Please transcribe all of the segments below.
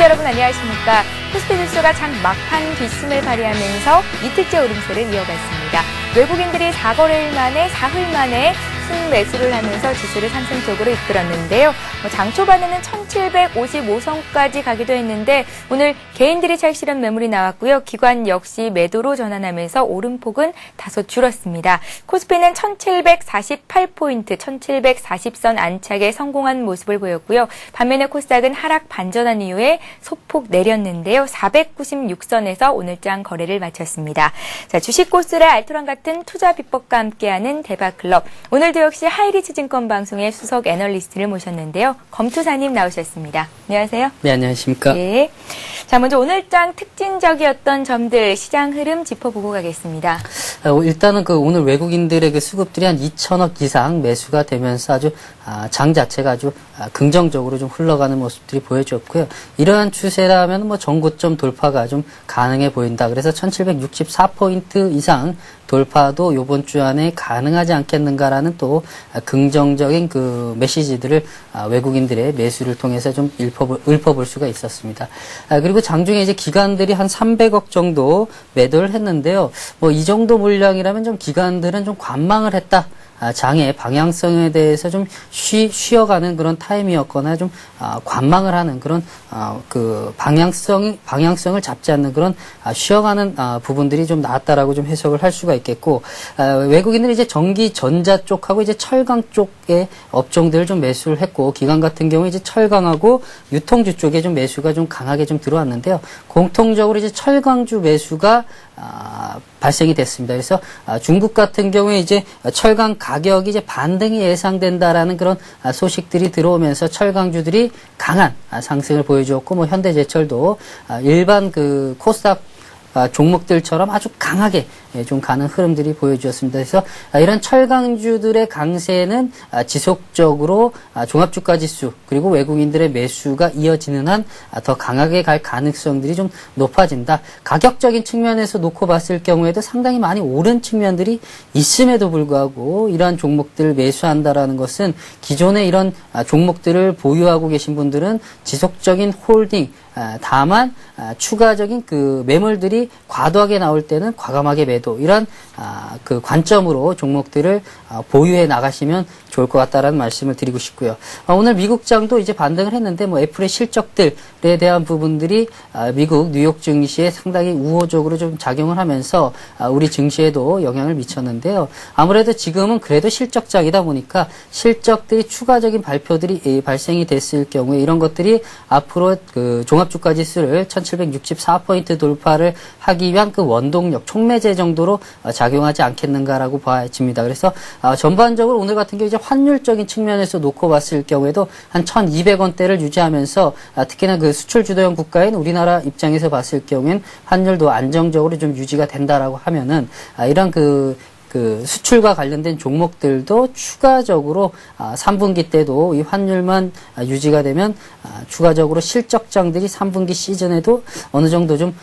여러분 안녕하십니까. 코스피 지수가 장 막판 뒷심을 발휘하면서 이틀째 오름세를 이어갔습니다. 외국인들이 4거래일 만에 사흘 만에 순매수를 하면서 지수를 상승 쪽으로 이끌었는데요. 장 초반에는 1755선까지 가기도 했는데 오늘 개인들이 찰실한 매물이 나왔고요. 기관 역시 매도로 전환하면서 오름폭은 다소 줄었습니다. 코스피는 1748포인트, 1740선 안착에 성공한 모습을 보였고요. 반면에 코스닥은 하락 반전한 이후에 소폭 내렸는데요. 496선에서 오늘장 거래를 마쳤습니다. 자, 주식 고스의 알토란 같은 투자 비법과 함께하는 대박클럽. 오늘도 역시 하이리츠 증권 방송의 수석 애널리스트를 모셨는데요. 검투사님 나오셨습니다. 안녕하세요. 네, 안녕하십니까. 네. 자, 먼저 오늘장 특징적이었던 점들 시장 흐름 짚어보고 가겠습니다. 일단은 오늘 외국인들의 수급들이 한 2천억 이상 매수가 되면서 아주 장 자체가 아주 긍정적으로 좀 흘러가는 모습들이 보여졌고요. 이러한 추세라면 전고점 돌파가 좀 가능해 보인다. 그래서 1764포인트 이상 돌파도 이번 주 안에 가능하지 않겠는가라는 또 긍정적인 메시지들을 외국인들의 매수를 통해서 좀 읊어볼 수가 있었습니다. 그리고 장중에 이제 기관들이 한 300억 정도 매도를 했는데요. 이 정도 물량이라면 좀 기관들은 좀 관망을 했다. 장의 방향성에 대해서 좀 쉬어가는 그런 타임이었거나 좀 관망을 하는 그런 방향성을 잡지 않는 그런 쉬어가는 부분들이 좀 나왔다라고 좀 해석을 할 수가 있겠고, 외국인들이 이제 전기 전자 쪽하고 이제 철강 쪽의 업종들을 좀 매수를 했고, 기관 같은 경우에 이제 철강하고 유통주 쪽에 좀 매수가 좀 강하게 좀 들어왔는데요. 공통적으로 이제 철강주 매수가 발생이 됐습니다. 그래서 중국 같은 경우에 이제 철강 가격이 이제 반등이 예상된다라는 그런 소식들이 들어오면서 철강주들이 강한 상승을 보여주었고, 현대제철도 일반 코스닥 종목들처럼 아주 강하게 좀 가는 흐름들이 보여주었습니다. 그래서 이런 철강주들의 강세는 지속적으로 종합주가지수 그리고 외국인들의 매수가 이어지는 한 더 강하게 갈 가능성들이 좀 높아진다. 가격적인 측면에서 놓고 봤을 경우에도 상당히 많이 오른 측면들이 있음에도 불구하고 이러한 종목들을 매수한다라는 것은 기존에 이런 종목들을 보유하고 계신 분들은 지속적인 홀딩, 다만 추가적인 매물들이 과도하게 나올 때는 과감하게 매도, 이런 관점으로 종목들을 보유해 나가시면 좋을 것 같다라는 말씀을 드리고 싶고요. 오늘 미국장도 이제 반등을 했는데 애플의 실적들에 대한 부분들이 미국 뉴욕 증시에 상당히 우호적으로 좀 작용을 하면서 우리 증시에도 영향을 미쳤는데요. 아무래도 지금은 그래도 실적장이다 보니까 실적들이 추가적인 발표들이 발생이 됐을 경우에 이런 것들이 앞으로 종합주가지수를 1764포인트 돌파를 하기 위한 원동력, 촉매제 정도로 작용하지 않겠는가라고 봐집니다. 그래서 전반적으로 오늘 같은 경우 이제 환율적인 측면에서 놓고 봤을 경우에도 한 1,200원대를 유지하면서 특히나 수출 주도형 국가인 우리나라 입장에서 봤을 경우엔 환율도 안정적으로 좀 유지가 된다라고 하면은 이런 수출과 관련된 종목들도 추가적으로 3분기 때도 이 환율만 유지가 되면 추가적으로 실적장들이 3분기 시즌에도 어느 정도 좀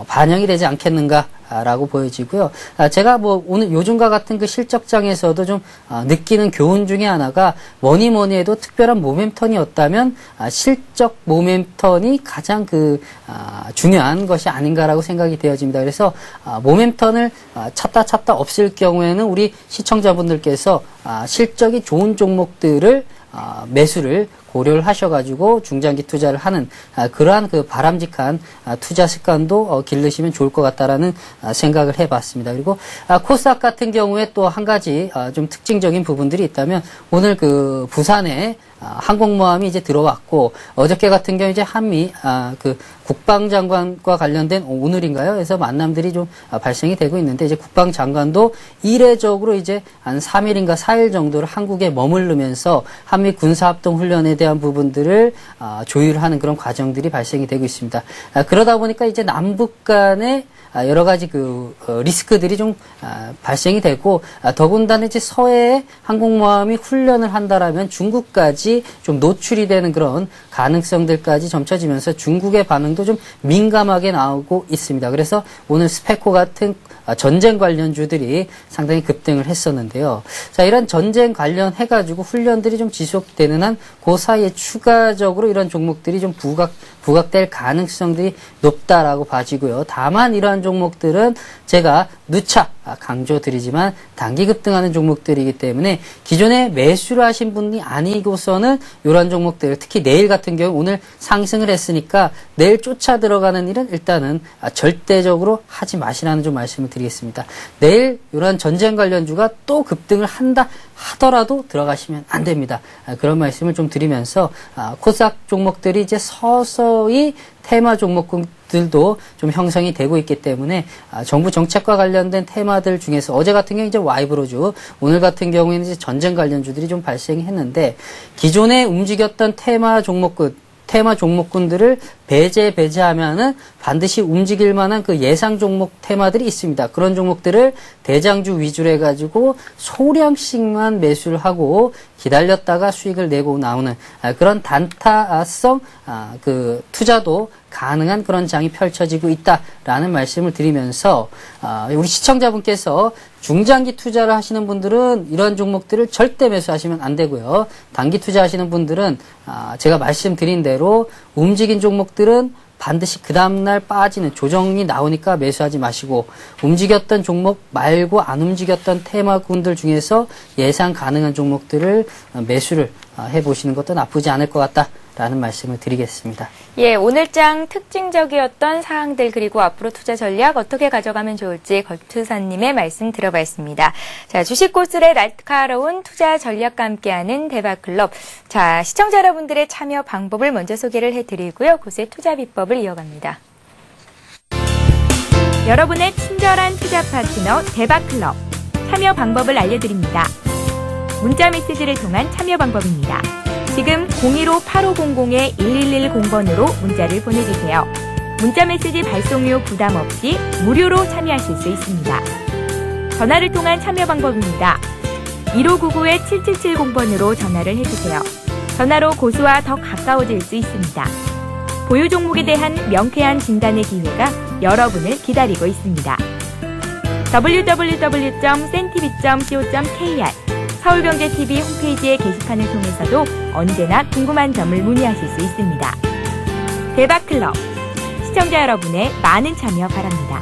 반영이 되지 않겠는가라고 보여지고요. 제가 오늘 요즘과 같은 실적장에서도 좀 느끼는 교훈 중에 하나가 뭐니 해도 특별한 모멘텀이었다면 실적 모멘텀이 가장 중요한 것이 아닌가라고 생각이 되어집니다. 그래서 모멘텀을 찾다 없을 경우에는 우리 시청자분들께서 실적이 좋은 종목들을 매수를 고려를 하셔가지고 중장기 투자를 하는 그러한 바람직한 투자 습관도 기르시면 좋을 것 같다라는 생각을 해봤습니다. 그리고 코스닥 같은 경우에 또 한 가지 좀 특징적인 부분들이 있다면 오늘 부산에 항공모함이 이제 들어왔고, 어저께 같은 경우 이제 한미 국방장관과 관련된 오늘인가요? 그래서 만남들이 좀 발생이 되고 있는데, 이제 국방장관도 이례적으로 이제 한 3일인가 4일 정도를 한국에 머무르면서 한미 군사합동훈련에 대한 부분들을 조율하는 그런 과정들이 발생이 되고 있습니다. 그러다 보니까 이제 남북 간의 여러 가지 리스크들이 좀 발생이 되고, 더군다나 이제 서해에 항공모함이 훈련을 한다라면 중국까지 좀 노출이 되는 그런 가능성들까지 점쳐지면서 중국의 반응도 좀 민감하게 나오고 있습니다. 그래서 오늘 스페코 같은 전쟁 관련주들이 상당히 급등을 했었는데요. 자, 이런 전쟁 관련해가지고 훈련들이 좀 지속되는 한 그 사이에 추가적으로 이런 종목들이 좀 부각될 가능성들이 높다라고 봐지고요. 다만 이러한 종목들은 제가 누차 강조드리지만 단기 급등하는 종목들이기 때문에 기존에 매수를 하신 분이 아니고서는 이런 종목들, 특히 내일 같은 경우 오늘 상승을 했으니까 내일 쫓아 들어가는 일은 일단은 절대적으로 하지 마시라는 좀 말씀을 드리겠습니다. 내일 이런 전쟁 관련주가 또 급등을 한다 하더라도 들어가시면 안 됩니다. 그런 말씀을 좀 드리면서 코스닥 종목들이 이제 서서히 테마 종목들도 좀 형성이 되고 있기 때문에 정부 정책과 관련된 테마들 중에서 어제 같은 경우 이제 와이브로주, 오늘 같은 경우에는 이제 전쟁 관련주들이 좀 발생했는데 기존에 움직였던 테마 종목군들을 배제하면은 반드시 움직일 만한 그 예상 종목 테마들이 있습니다. 그런 종목들을 대장주 위주로 해가지고 소량씩만 매수를 하고 기다렸다가 수익을 내고 나오는 그런 단타성 그 투자도 가능한 그런 장이 펼쳐지고 있다라는 말씀을 드리면서 우리 시청자분께서 중장기 투자를 하시는 분들은 이런 종목들을 절대 매수하시면 안 되고요. 단기 투자하시는 분들은 제가 말씀드린 대로 움직인 종목들은 반드시 그 다음날 빠지는 조정이 나오니까 매수하지 마시고 움직였던 종목 말고 안 움직였던 테마군들 중에서 예상 가능한 종목들을 매수를 해보시는 것도 나쁘지 않을 것 같다라는 말씀을 드리겠습니다. 예, 오늘장 특징적이었던 사항들 그리고 앞으로 투자 전략 어떻게 가져가면 좋을지 걸투사님의 말씀 들어봤습니다. 자, 주식 고슬의 날카로운 투자 전략과 함께하는 대박클럽. 자, 시청자 여러분들의 참여 방법을 먼저 소개를 해드리고요. 고슬의 투자 비법을 이어갑니다. 여러분의 친절한 투자 파트너 대박클럽. 참여 방법을 알려드립니다. 문자 메시지를 통한 참여 방법입니다. 지금 015-8500-1110번으로 문자를 보내주세요. 문자 메시지 발송료 부담 없이 무료로 참여하실 수 있습니다. 전화를 통한 참여 방법입니다. 1599-7770번으로 전화를 해주세요. 전화로 고수와 더 가까워질 수 있습니다. 보유 종목에 대한 명쾌한 진단의 기회가 여러분을 기다리고 있습니다. www.sentv.co.kr 서울경제TV 홈페이지의 게시판을 통해서도 언제나 궁금한 점을 문의하실 수 있습니다. 대박클럽, 시청자 여러분의 많은 참여 바랍니다.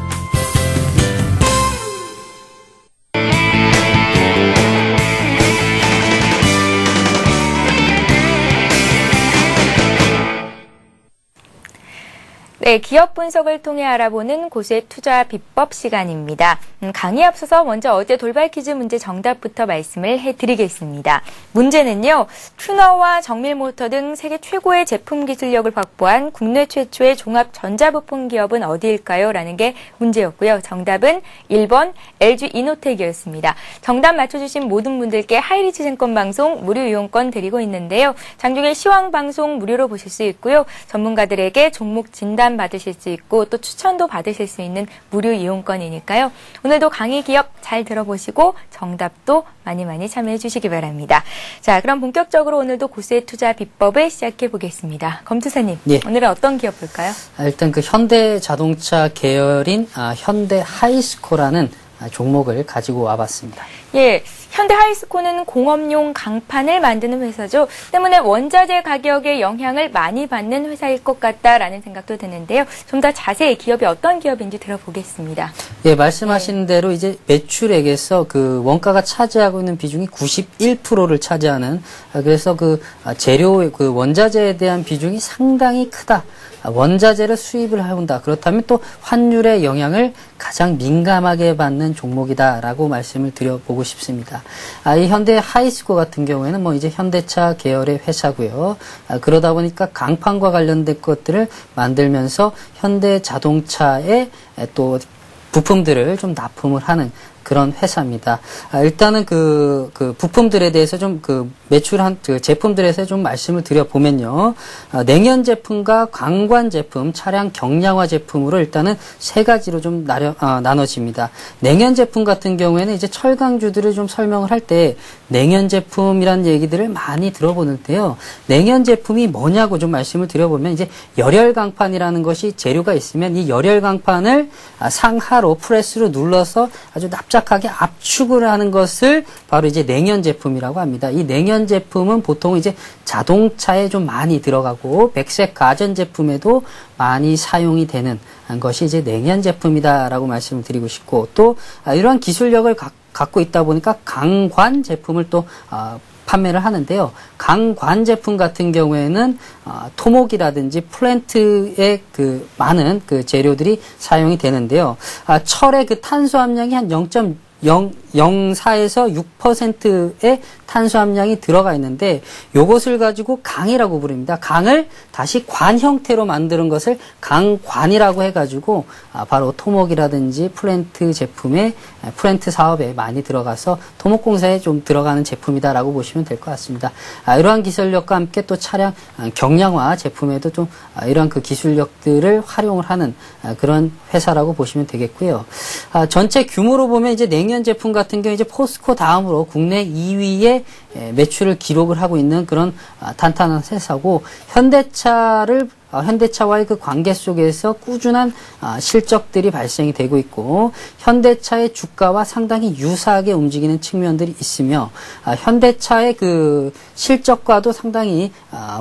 네, 기업 분석을 통해 알아보는 고수의 투자 비법 시간입니다. 강의 앞서서 먼저 어제 돌발 퀴즈 문제 정답부터 말씀을 해드리겠습니다. 문제는요, 튜너와 정밀모터 등 세계 최고의 제품 기술력을 확보한 국내 최초의 종합 전자부품 기업은 어디일까요? 라는 게 문제였고요. 정답은 1번 LG 이노텍이었습니다. 정답 맞춰주신 모든 분들께 하이리치 증권 방송 무료 이용권 드리고 있는데요. 장중에 시황 방송 무료로 보실 수 있고요. 전문가들에게 종목 진단 받으실 수 있고 또 추천도 받으실 수 있는 무료 이용권이니까요. 오늘도 강의 기업 잘 들어보시고 정답도 많이 참여해 주시기 바랍니다. 자, 그럼 본격적으로 오늘도 고수의 투자 비법을 시작해 보겠습니다. 검투사님, 예. 오늘은 어떤 기업 볼까요? 일단 그 현대 자동차 계열인 현대 하이스코라는 종목을 가지고 와봤습니다. 예, 현대 하이스코는 공업용 강판을 만드는 회사죠. 때문에 원자재 가격의 영향을 많이 받는 회사일 것 같다라는 생각도 드는데요. 좀 더 자세히 기업이 어떤 기업인지 들어보겠습니다. 예, 말씀하신 대로 이제 매출액에서 그 원가가 차지하고 있는 비중이 91%를 차지하는, 그래서 그 재료, 그 원자재에 대한 비중이 상당히 크다. 원자재를 수입을 해온다. 그렇다면 또 환율의 영향을 가장 민감하게 받는 종목이다라고 말씀을 드려보고 싶습니다. 이 현대 하이스코 같은 경우에는 뭐 이제 현대차 계열의 회사고요. 그러다 보니까 강판과 관련된 것들을 만들면서 현대 자동차에 또 부품들을 좀 납품을 하는 그런 회사입니다. 일단은 그 부품들에 대해서 좀 매출한 제품들에서 좀 말씀을 드려보면요. 냉연 제품과 광관 제품, 차량 경량화 제품으로 일단은 세 가지로 좀 나눠집니다. 냉연 제품 같은 경우에는 이제 철강주들을 좀 설명을 할 때 냉연 제품이라는 얘기들을 많이 들어보는데요. 냉연 제품이 뭐냐고 좀 말씀을 드려보면 이제 열혈 강판이라는 것이 재료가 있으면 이 열혈 강판을 상하로 프레스로 눌러서 아주 납작 납작하게 압축을 하는 것을 바로 이제 냉연 제품이라고 합니다. 이 냉연 제품은 보통 이제 자동차에 좀 많이 들어가고 백색 가전 제품에도 많이 사용이 되는 것이 이제 냉연 제품이다라고 말씀을 드리고 싶고, 또 이러한 기술력을 갖고 있다 보니까 강관 제품을 또 판매를 하는데요. 강관 제품 같은 경우에는 토목이라든지 플랜트의 그 많은 그 재료들이 사용이 되는데요. 철의 그 탄소 함량이 한 0.04에서 6%의 탄소 함량이 들어가 있는데, 요것을 가지고 강이라고 부릅니다. 강을 다시 관 형태로 만드는 것을 강관이라고 해가지고 바로 토목이라든지 플랜트 제품에, 플랜트 사업에 많이 들어가서 토목공사에 좀 들어가는 제품이다라고 보시면 될 것 같습니다. 이러한 기술력과 함께 또 차량 경량화 제품에도 좀 이러한 그 기술력들을 활용을 하는 그런 회사라고 보시면 되겠고요. 전체 규모로 보면 이제 냉연 제품 같은 경우 이제 포스코 다음으로 국내 2위의 매출을 기록을 하고 있는 그런 탄탄한 회사고, 현대차와의 그 관계 속에서 꾸준한 실적들이 발생이 되고 있고, 현대차의 주가와 상당히 유사하게 움직이는 측면들이 있으며, 현대차의 그 실적과도 상당히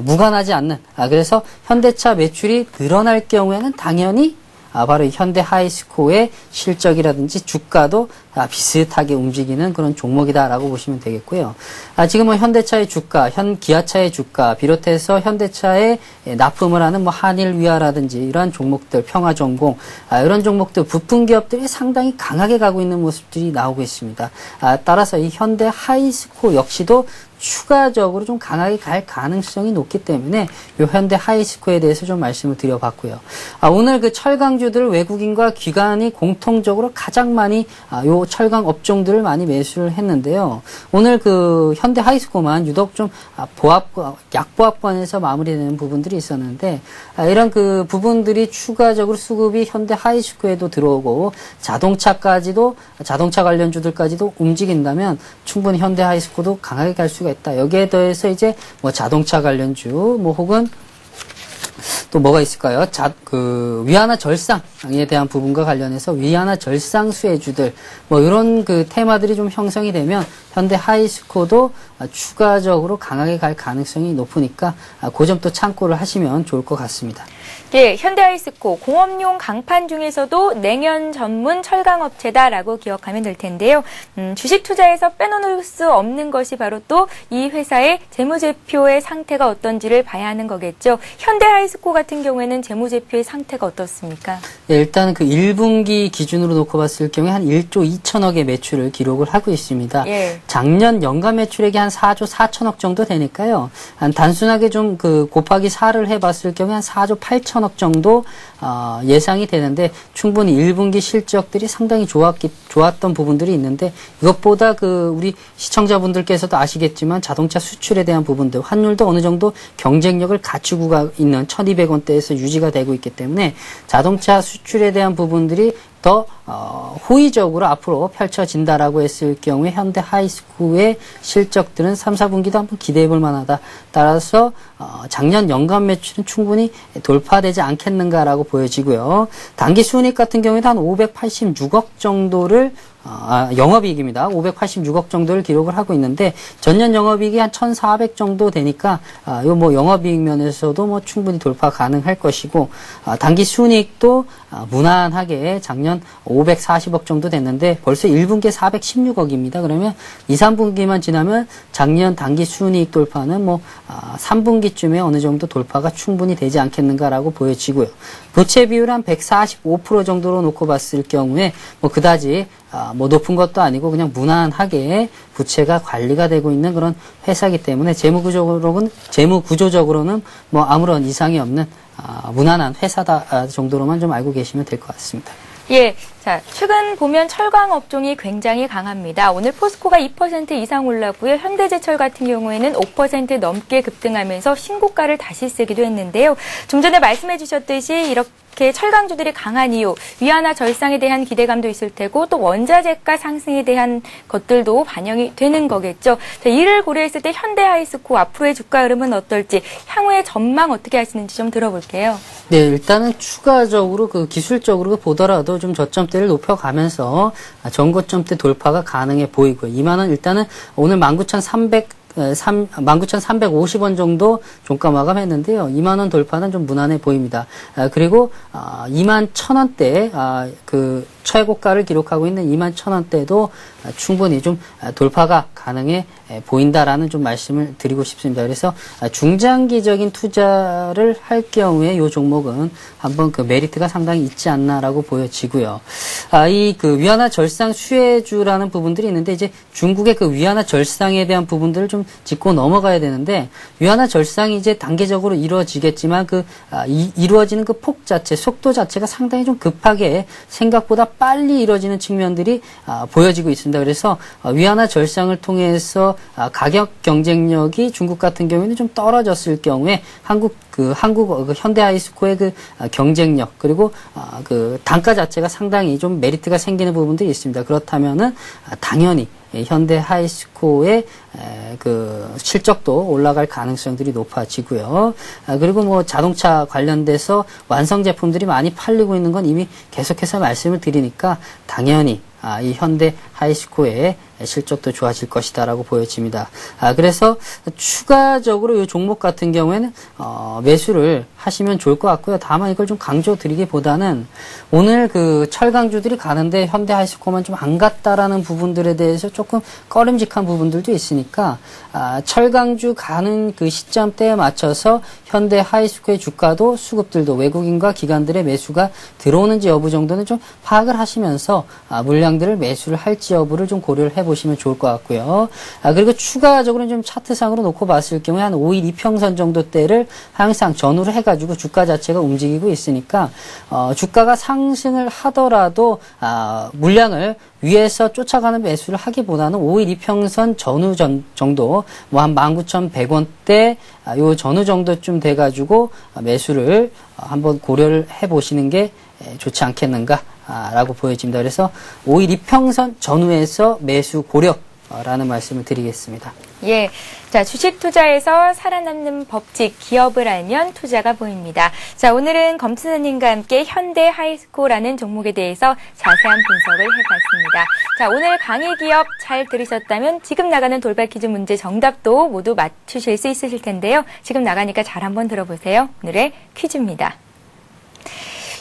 무관하지 않는, 그래서 현대차 매출이 늘어날 경우에는 당연히 바로 현대 하이스코어의 실적이라든지 주가도 비슷하게 움직이는 그런 종목이다라고 보시면 되겠고요. 지금은 현대차의 주가, 기아차의 주가, 비롯해서 현대차에 납품을 하는 뭐 한일위아라든지 이러한 종목들, 평화전공, 이런 종목들, 부품 기업들이 상당히 강하게 가고 있는 모습들이 나오고 있습니다. 따라서 이 현대 하이스코어 역시도 추가적으로 좀 강하게 갈 가능성이 높기 때문에 이 현대 하이스코어에 대해서 좀 말씀을 드려봤고요. 오늘 그 철강주들 외국인과 기관이 공통적으로 가장 많이 요 철강 업종들을 많이 매수를 했는데요. 오늘 그 현대 하이스코어만 유독 좀 약보합권에서 마무리되는 부분들이 있었는데, 이런 그 부분들이 추가적으로 수급이 현대 하이스코어에도 들어오고 자동차 관련주들까지도 움직인다면 충분히 현대 하이스코어도 강하게 갈 수가 있다. 여기에 더해서 이제 뭐 자동차 관련주, 뭐 혹은 또 뭐가 있을까요? 위안화 절상에 대한 부분과 관련해서 위안화 절상 수혜주들, 뭐 이런 그 테마들이 좀 형성이 되면 현대 하이스코어도 추가적으로 강하게 갈 가능성이 높으니까 그 점도 참고를 하시면 좋을 것 같습니다. 예, 현대 하이스코어 공업용 강판 중에서도 냉연 전문 철강업체다라고 기억하면 될 텐데요. 주식 투자에서 빼놓을 수 없는 것이 바로 또 이 회사의 재무제표의 상태가 어떤지를 봐야 하는 거겠죠. 현대 하이스코어 같은 경우에는 재무제표의 상태가 어떻습니까? 네, 일단 그 1분기 기준으로 놓고 봤을 경우에 한 1조 2천억의 매출을 기록을 하고 있습니다. 예. 작년 연간 매출액이 한 4조 4천억 정도 되니까요. 한 단순하게 좀 그 곱하기 4를 해봤을 경우에 한 4조 8천억 정도 예상이 되는데, 충분히 1분기 실적들이 상당히 좋았던 부분들이 있는데, 이것보다 그 우리 시청자분들께서도 아시겠지만 자동차 수출에 대한 부분들, 환율도 어느 정도 경쟁력을 갖추고 있는 1,200원대에서 유지가 되고 있기 때문에 자동차 수출에 대한 부분들이 더 호의적으로 앞으로 펼쳐진다라고 했을 경우에 현대 하이스코어의 실적들은 3, 4분기도 한번 기대해 볼 만하다. 따라서 작년 연간 매출은 충분히 돌파되지 않겠는가라고 보여지고요. 단기 순이익 같은 경우에도 한 586억 정도를 영업이익입니다. 586억 정도를 기록을 하고 있는데, 전년 영업이익이 한 1,400 정도 되니까 요 뭐 영업이익 면에서도 뭐 충분히 돌파 가능할 것이고, 단기 순이익도 무난하게 작년 540억 정도 됐는데 벌써 1분기에 416억입니다. 그러면 2, 3분기만 지나면 작년 단기 순이익 돌파는 뭐 3분기쯤에 어느 정도 돌파가 충분히 되지 않겠는가라고 보여지고요. 부채 비율 한 145% 정도로 놓고 봤을 경우에 뭐 그다지 뭐 높은 것도 아니고 그냥 무난하게 부채가 관리가 되고 있는 그런 회사이기 때문에 재무 구조적으로는 뭐 아무런 이상이 없는 무난한 회사다 정도로만 좀 알고 계시면 될 것 같습니다. 예, 자, 최근 보면 철강 업종이 굉장히 강합니다. 오늘 포스코가 2% 이상 올랐고요. 현대제철 같은 경우에는 5% 넘게 급등하면서 신고가를 다시 쓰기도 했는데요. 좀 전에 말씀해 주셨듯이 이렇게 철강주들이 강한 이유, 위안화 절상에 대한 기대감도 있을 테고 또 원자재가 상승에 대한 것들도 반영이 되는 거겠죠. 자, 이를 고려했을 때 현대 하이스코어 앞으로의 주가 흐름은 어떨지, 향후의 전망 어떻게 하시는지 좀 들어볼게요. 네, 일단은 추가적으로 기술적으로 보더라도 좀 저점대를 높여가면서 전고점대 돌파가 가능해 보이고요. 2만 원 일단은 오늘 19,350원 정도 종가 마감했는데요. 2만 원 돌파는 좀 무난해 보입니다. 그리고 2만 1,000원대 그 최고가를 기록하고 있는 2만 1,000원대도 충분히 좀 돌파가 가능해 보인다라는 좀 말씀을 드리고 싶습니다. 그래서 중장기적인 투자를 할 경우에 이 종목은 한번 그 메리트가 상당히 있지 않나라고 보여지고요. 이 그 위안화 절상 수혜주라는 부분들이 있는데 이제 중국의 그 위안화 절상에 대한 부분들을 좀 짚고 넘어가야 되는데 위안화 절상이 이제 단계적으로 이루어지겠지만 이루어지는 그 폭 자체, 속도 자체가 상당히 좀 급하게 생각보다 빨리 이루어지는 측면들이 보여지고 있습니다. 그래서 위안화 절상을 통해서 가격 경쟁력이 중국 같은 경우에는 좀 떨어졌을 경우에 한국 현대하이스코의 그 경쟁력 그리고 그 단가 자체가 상당히 좀 메리트가 생기는 부분들이 있습니다. 그렇다면은 당연히 현대하이스코의 그 실적도 올라갈 가능성들이 높아지고요. 그리고 뭐 자동차 관련돼서 완성 제품들이 많이 팔리고 있는 건 이미 계속해서 말씀을 드리니까 당연히 이 현대 하이스코의 실적도 좋아질 것이다라고 보여집니다. 그래서 추가적으로 이 종목 같은 경우에는 매수를 하시면 좋을 것 같고요. 다만 이걸 좀 강조드리기보다는 오늘 그 철강주들이 가는데 현대 하이스코만 좀 안 갔다라는 부분들에 대해서 조금 꺼림직한 부분들도 있으니까 철강주 가는 그 시점대에 맞춰서 현대 하이스코의 주가도 수급들도 외국인과 기관들의 매수가 들어오는지 여부 정도는 좀 파악을 하시면서 물량들을 매수를 할지 여부를 좀 고려를 해보시면 좋을 것 같고요. 그리고 추가적으로 좀 차트상으로 놓고 봤을 경우에 한 5일 이평선 정도대를 항상 전후로 해가지고 주가 자체가 움직이고 있으니까 주가가 상승을 하더라도 물량을 위에서 쫓아가는 매수를 하기보다는 5일 이평선 전후 정도 뭐 한 19,100원대 요 전후 정도쯤 돼가지고 매수를 한번 고려를 해보시는 게 좋지 않겠는가 라고 보여집니다. 그래서 5일 이평선 전후에서 매수 고려라는 말씀을 드리겠습니다. 예. 자, 주식 투자에서 살아남는 법칙, 기업을 알면 투자가 보입니다. 자, 오늘은 검투사님과 함께 현대 하이스코라는 종목에 대해서 자세한 분석을 해봤습니다. 자, 오늘 강의 기업 잘 들으셨다면 지금 나가는 돌발 퀴즈 문제 정답도 모두 맞추실 수 있으실 텐데요. 지금 나가니까 잘 한번 들어보세요. 오늘의 퀴즈입니다.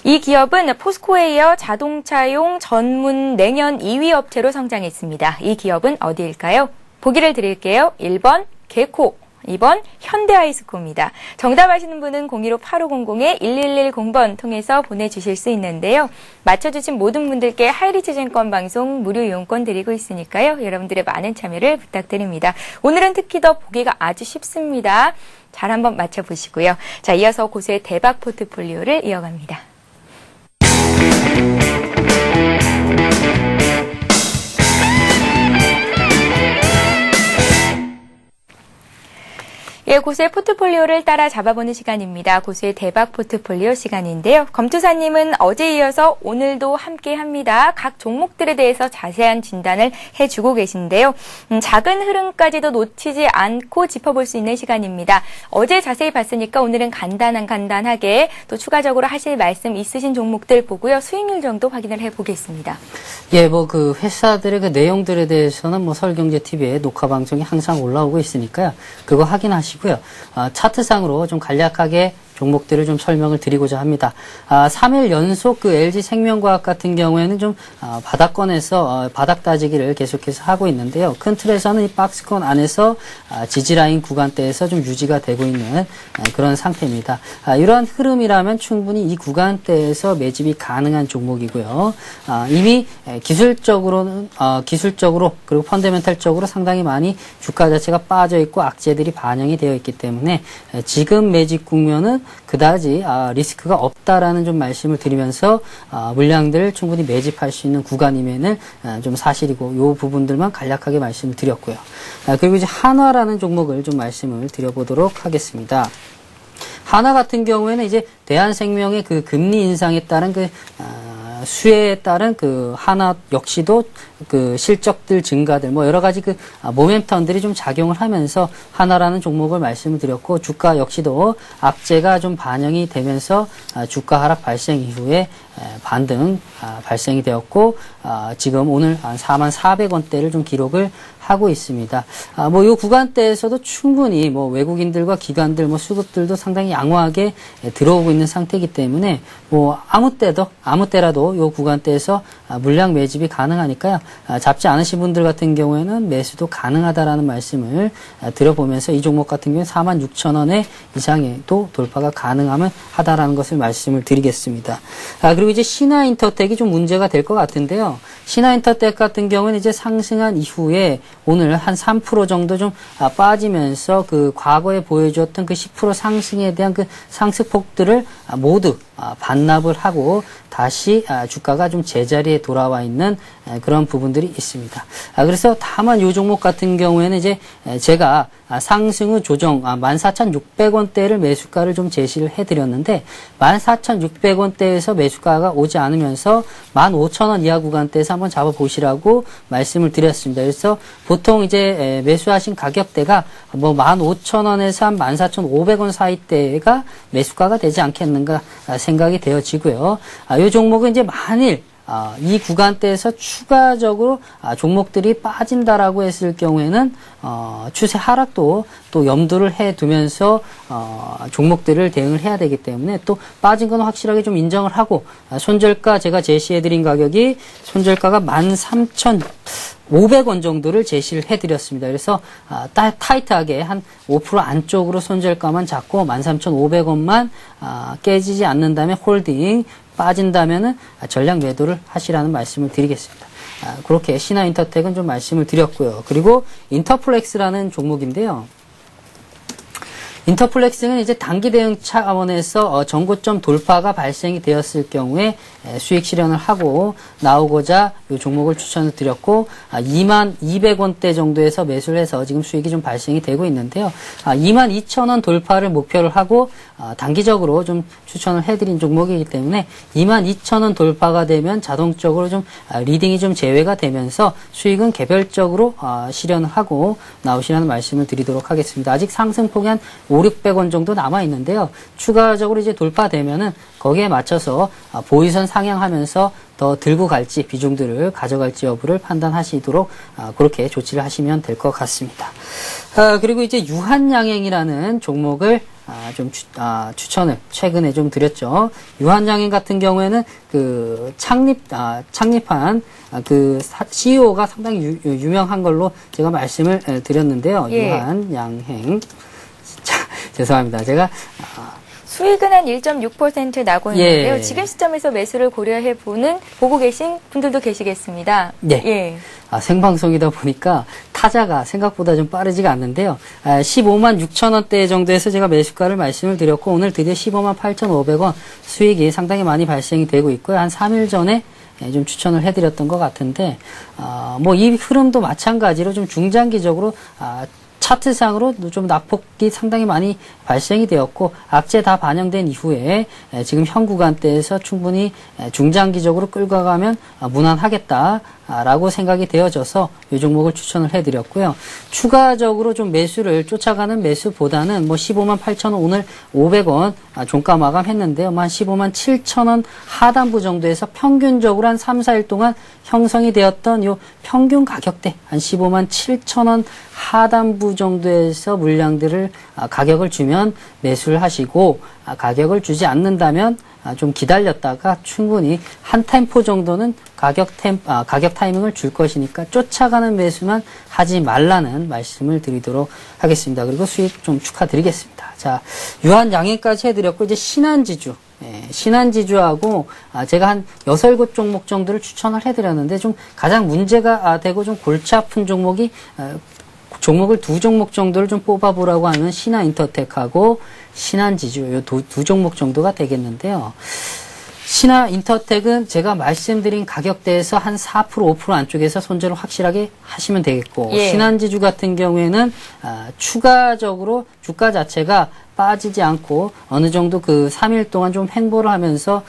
이 기업은 포스코에 이어 자동차용 전문 냉연 2위 업체로 성장했습니다. 이 기업은 어디일까요? 보기를 드릴게요. 1번 개코, 2번 현대하이스코입니다. 정답 아시는 분은 01500-1110번 통해서 보내주실 수 있는데요. 맞춰주신 모든 분들께 하이리츠증권 방송 무료 이용권 드리고 있으니까요. 여러분들의 많은 참여를 부탁드립니다. 오늘은 특히 더 보기가 아주 쉽습니다. 잘 한번 맞춰보시고요. 자, 이어서 고수의 대박 포트폴리오를 이어갑니다. 예, 고수의 포트폴리오를 따라 잡아보는 시간입니다. 고수의 대박 포트폴리오 시간인데요. 검투사님은 어제 이어서 오늘도 함께합니다. 각 종목들에 대해서 자세한 진단을 해주고 계신데요. 작은 흐름까지도 놓치지 않고 짚어볼 수 있는 시간입니다. 어제 자세히 봤으니까 오늘은 간단하게 또 추가적으로 하실 말씀 있으신 종목들 보고요. 수익률 정도 확인을 해보겠습니다. 예, 뭐 그 회사들의 그 내용들에 대해서는 뭐 설경제TV에 녹화 방송이 항상 올라오고 있으니까요. 그거 확인하시고요. 차트상으로 좀 간략하게 종목들을 좀 설명을 드리고자 합니다. 3일 연속 그 LG생명과학 같은 경우에는 좀 바닥권에서 바닥 따지기를 계속해서 하고 있는데요. 큰 틀에서는 이 박스권 안에서 지지라인 구간대에서 좀 유지가 되고 있는 그런 상태입니다. 이러한 흐름이라면 충분히 이 구간대에서 매집이 가능한 종목이고요. 이미 기술적으로 그리고 펀더멘탈적으로 상당히 많이 주가 자체가 빠져 있고 악재들이 반영이 되어 있기 때문에 지금 매집 국면은 그다지 리스크가 없다라는 좀 말씀을 드리면서 물량들 충분히 매집할 수 있는 구간이면은 좀 사실이고 요 부분들만 간략하게 말씀을 드렸고요. 그리고 이제 한화라는 종목을 좀 말씀을 드려보도록 하겠습니다. 한화 같은 경우에는 이제 대한생명의 그 금리 인상에 따른 수혜에 따른 그 한화 역시도 그 실적들 증가들 뭐 여러 가지 그 모멘텀들이 좀 작용을 하면서 하나라는 종목을 말씀을 드렸고 주가 역시도 악재가 좀 반영이 되면서 주가 하락 발생 이후에 반등 발생이 되었고 지금 오늘 한 44,400원대를 좀 기록을 하고 있습니다. 뭐 요 구간대에서도 충분히 뭐 외국인들과 기관들 뭐 수급들도 상당히 양호하게 들어오고 있는 상태이기 때문에 뭐 아무 때라도 요 구간대에서 물량 매집이 가능하니까요. 잡지 않으신 분들 같은 경우에는 매수도 가능하다라는 말씀을 들어보면서 이 종목 같은 경우는 46,000원에 이상에도 돌파가 가능하면 하다라는 것을 말씀을 드리겠습니다. 그리고 이제 신화인터텍이 좀 문제가 될 것 같은데요. 신화인터텍 같은 경우는 이제 상승한 이후에 오늘 한 3% 정도 좀 빠지면서 그 과거에 보여주었던 그 10% 상승에 대한 그 상승폭들을 모두 반납을 하고 다시 주가가 좀 제자리에 돌아와 있는 그런 부분들이 있습니다. 그래서 다만 이 종목 같은 경우에는 이제 제가 상승 후 조정 14,600원대를 매수가를 좀 제시를 해드렸는데 14,600원대에서 매수가가 오지 않으면서 15,000원 이하 구간대에서 한번 잡아보시라고 말씀을 드렸습니다. 그래서 보통 이제 매수하신 가격대가 뭐 15,000원에서 한 14,500원 사이대가 매수가가 되지 않겠는가 생각이 되어지고요. 이 종목은 이제 만일 이 구간대에서 추가적으로 종목들이 빠진다라고 했을 경우에는 추세 하락도 또 염두를 해두면서 종목들을 대응을 해야 되기 때문에 또 빠진 건 확실하게 좀 인정을 하고 손절가 제가 제시해드린 가격이 손절가가 13,500원 정도를 제시를 해드렸습니다. 그래서 타이트하게 한 5% 안쪽으로 손절가만 잡고 13,500원만 깨지지 않는다면 홀딩 빠진다면은 전략 매도를 하시라는 말씀을 드리겠습니다. 그렇게 신화인터텍은 좀 말씀을 드렸고요. 그리고 인터플렉스라는 종목인데요. 인터플렉스는 이제 단기 대응 차원에서 전고점 돌파가 발생이 되었을 경우에 수익 실현을 하고 나오고자 이 종목을 추천을 드렸고 22,200원대 정도에서 매수를 해서 지금 수익이 좀 발생이 되고 있는데요. 22,000원 돌파를 목표를 하고 단기적으로 좀 추천을 해드린 종목이기 때문에 22,000원 돌파가 되면 자동적으로 좀 리딩이 좀 제외가 되면서 수익은 개별적으로 실현을 하고 나오시라는 말씀을 드리도록 하겠습니다. 아직 상승폭이 한 500-600원 정도 남아 있는데요. 추가적으로 이제 돌파되면은 거기에 맞춰서 보이선 상향하면서 더 들고 갈지 비중들을 가져갈지 여부를 판단하시도록 그렇게 조치를 하시면 될 것 같습니다. 그리고 이제 유한양행이라는 종목을 좀 추천을 최근에 좀 드렸죠. 유한양행 같은 경우에는 그 창립한 그 CEO가 상당히 유명한 걸로 제가 말씀을 드렸는데요. 예. 유한양행. 죄송합니다. 제가 수익은 한 1.6% 나고 있는데요. 예. 지금 시점에서 매수를 보고 계신 분들도 계시겠습니다. 네. 예. 생방송이다 보니까 타자가 생각보다 좀 빠르지가 않는데요. 156,000원대 정도에서 제가 매수가를 말씀을 드렸고 오늘 드디어 158,500원 수익이 상당히 많이 발생이 되고 있고요. 한 3일 전에 좀 추천을 해드렸던 것 같은데 뭐 이 흐름도 마찬가지로 좀 중장기적으로 차트상으로 좀 낙폭이 상당히 많이 발생이 되었고 악재 다 반영된 이후에 지금 현 구간대에서 충분히 중장기적으로 끌고 가면 무난하겠다라고 생각이 되어져서 이 종목을 추천을 해드렸고요. 추가적으로 좀 매수를 쫓아가는 매수보다는 뭐 158,000원 오늘 500원 종가 마감했는데요. 한 157,000원 하단부 정도에서 평균적으로 한 3, 4일 동안 형성이 되었던 요 평균 가격대 한 157,000원 하단부 정도에서 물량들을 가격을 주면 매수를 하시고 가격을 주지 않는다면 좀 기다렸다가 충분히 한 템포 정도는 가격 타이밍을 줄 것이니까 쫓아가는 매수만 하지 말라는 말씀을 드리도록 하겠습니다. 그리고 수익 좀 축하드리겠습니다. 자, 유한양행까지 해드렸고 이제 신한지주. 신한지주하고 제가 한 6-7 종목 정도를 추천을 해드렸는데 좀 가장 문제가 되고 좀 골치 아픈 종목을 두 종목 정도를 좀 뽑아보라고 하면 신화인터텍하고 신한지주 이 두 종목 정도가 되겠는데요. 신화인터텍은 제가 말씀드린 가격대에서 한 4%, 5% 안쪽에서 손절을 확실하게 하시면 되겠고 예. 신한지주 같은 경우에는 추가적으로 주가 자체가 빠지지 않고 어느 정도 그 3일 동안 좀 횡보를 하면서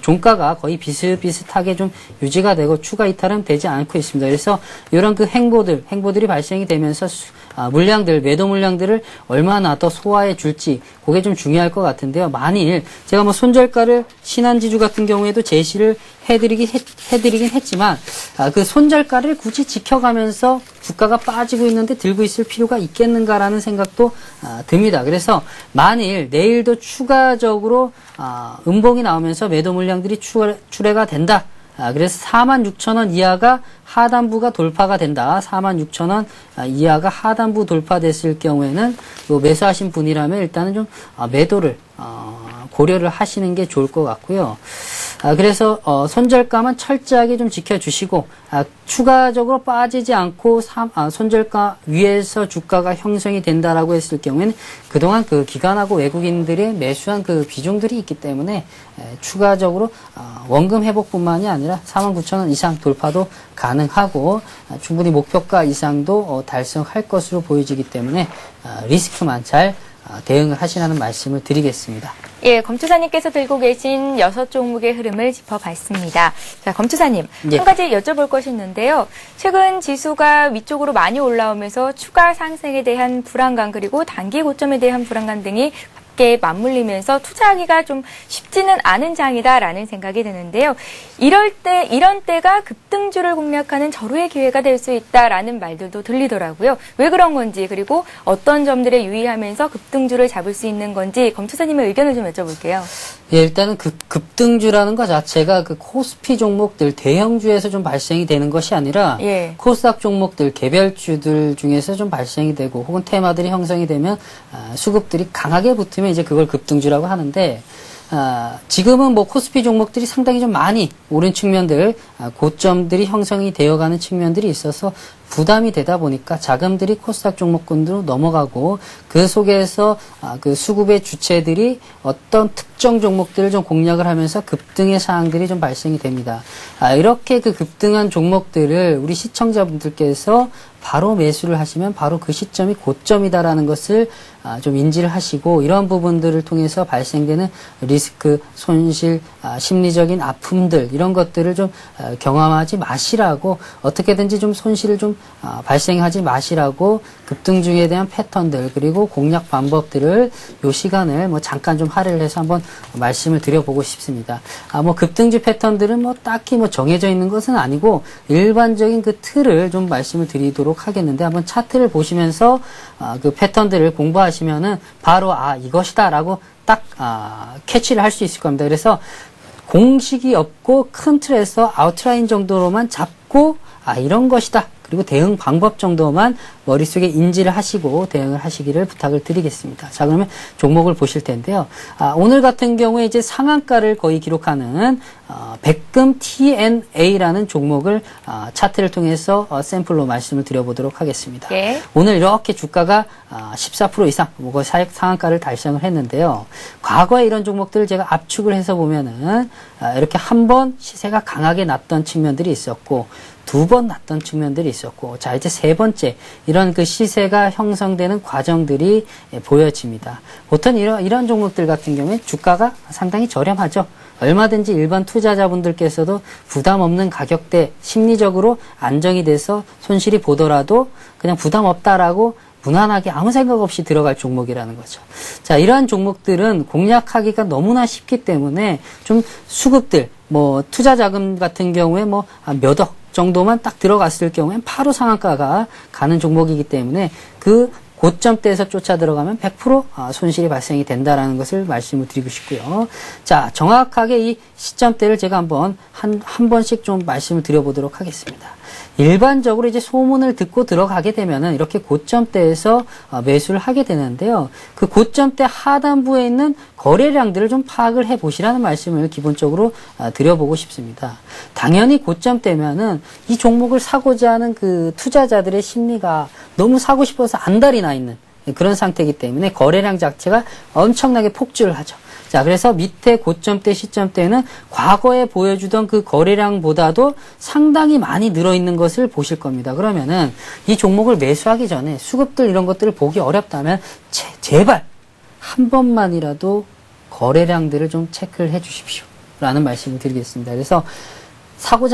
종가가 거의 비슷비슷하게 좀 유지가 되고 추가 이탈은 되지 않고 있습니다. 그래서 이런 그 행보들이 발생이 되면서 매도 물량들을 얼마나 더 소화해 줄지 그게 좀 중요할 것 같은데요. 만일 제가 뭐 손절가를 신한지주 같은 경우에도 제시를 해드리긴 했지만 그 손절가를 굳이 지켜가면서 주가가 빠지고 있는데 들고 있을 필요가 있겠는가라는 생각도 듭니다. 그래서 만일 내일도 추가적으로 음봉이 나오면서 매도 물량들이 출회가 된다. 그래서 46,000원 이하가 하단부가 돌파가 된다. 46,000원 이하가 하단부 돌파됐을 경우에는 매수하신 분이라면 일단은 좀 매도를 고려를 하시는 게 좋을 것 같고요. 그래서 손절가만 철저하게 좀 지켜주시고 추가적으로 빠지지 않고 손절가 위에서 주가가 형성이 된다라고 했을 경우에는 그동안 그 기관하고 외국인들이 매수한 그 비중들이 있기 때문에 추가적으로 원금 회복뿐만이 아니라 49,000원 이상 돌파도 가능하고 충분히 목표가 이상도 달성할 것으로 보여지기 때문에 리스크만 잘 대응을 하시라는 말씀을 드리겠습니다. 예, 검투사님께서 들고 계신 6종목의 흐름을 짚어봤습니다. 자, 검투사님, 예. 한 가지 여쭤볼 것이 있는데요. 최근 지수가 위쪽으로 많이 올라오면서 추가 상승에 대한 불안감 그리고 단기 고점에 대한 불안감 등이 함께 맞물리면서 투자하기가 좀 쉽지는 않은 장이다라는 생각이 드는데요. 이런 때가 급등주를 공략하는 절호의 기회가 될 수 있다라는 말들도 들리더라고요. 왜 그런 건지 그리고 어떤 점들에 유의하면서 급등주를 잡을 수 있는 건지 검투사님의 의견을 좀 여쭤볼게요. 예, 일단은 급등주라는 것 자체가 그 코스피 종목들 대형주에서 좀 발생이 되는 것이 아니라 예. 코스닥 종목들 개별주들 중에서 좀 발생이 되고 혹은 테마들이 형성이 되면 수급들이 강하게 붙으면 이제 그걸 급등주라고 하는데 지금은 뭐 코스피 종목들이 상당히 좀 많이 오른 측면들, 고점들이 형성이 되어가는 측면들이 있어서 부담이 되다 보니까 자금들이 코스닥 종목군으로 넘어가고 그 속에서 그 수급의 주체들이 어떤 특정 종목들을 좀 공략을 하면서 급등의 사항들이 좀 발생이 됩니다. 이렇게 그 급등한 종목들을 우리 시청자분들께서 바로 매수를 하시면 바로 그 시점이 고점이다라는 것을 좀 인지를 하시고 이런 부분들을 통해서 발생되는 리스크, 손실, 심리적인 아픔들 이런 것들을 좀 경험하지 마시라고 어떻게든지 좀 손실을 좀 발생하지 마시라고 급등중에 대한 패턴들 그리고 공략 방법들을 요 시간을 뭐 잠깐 좀 할애를 해서 한번 말씀을 드려보고 싶습니다. 뭐 급등주 패턴들은 뭐 딱히 뭐 정해져 있는 것은 아니고 일반적인 그 틀을 좀 말씀을 드리도록 하겠는데 한번 차트를 보시면서 그 패턴들을 공부하시면은 바로 이것이다라고 딱 캐치를 할 수 있을 겁니다. 그래서 공식이 없고 큰 틀에서 아웃라인 정도로만 잡고 이런 것이다. 그리고 대응 방법 정도만 머릿속에 인지를 하시고 대응을 하시기를 부탁을 드리겠습니다. 자, 그러면 종목을 보실 텐데요. 오늘 같은 경우에 이제 상한가를 거의 기록하는 백금 TNA라는 종목을 차트를 통해서 샘플로 말씀을 드려보도록 하겠습니다. 예. 오늘 이렇게 주가가 14% 이상 거의 상한가를 달성을 했는데요. 과거에 이런 종목들을 제가 압축을 해서 보면은 이렇게 한 번 시세가 강하게 났던 측면들이 있었고 두 번 났던 측면들이 있었고 자 이제 세 번째 이런 그 시세가 형성되는 과정들이 보여집니다. 보통 이런 종목들 같은 경우에 주가가 상당히 저렴하죠. 얼마든지 일반 투자자분들께서도 부담 없는 가격대 심리적으로 안정이 돼서 손실이 보더라도 그냥 부담 없다라고 무난하게 아무 생각 없이 들어갈 종목이라는 거죠. 자, 이러한 종목들은 공략하기가 너무나 쉽기 때문에 좀 수급들, 뭐 투자 자금 같은 경우에 뭐 몇억 정도만 딱 들어갔을 경우엔 바로 상한가가 가는 종목이기 때문에 그 고점대에서 쫓아 들어가면 100% 손실이 발생이 된다라는 것을 말씀을 드리고 싶고요. 자, 정확하게 이 시점대를 제가 한 번씩 좀 말씀을 드려보도록 하겠습니다. 일반적으로 이제 소문을 듣고 들어가게 되면은 이렇게 고점대에서 매수를 하게 되는데요. 그 고점대 하단부에 있는 거래량들을 좀 파악을 해 보시라는 말씀을 기본적으로 드려보고 싶습니다. 당연히 고점대면은 이 종목을 사고자 하는 그 투자자들의 심리가 너무 사고 싶어서 안달이 나 있는 그런 상태이기 때문에 거래량 자체가 엄청나게 폭주를 하죠. 자, 그래서 밑에 고점대, 시점대는 과거에 보여주던 그 거래량보다도 상당히 많이 늘어있는 것을 보실 겁니다. 그러면은 이 종목을 매수하기 전에 수급들 이런 것들을 보기 어렵다면 제발 한 번만이라도 거래량들을 좀 체크를 해 주십시오. 라는 말씀을 드리겠습니다. 그래서 사고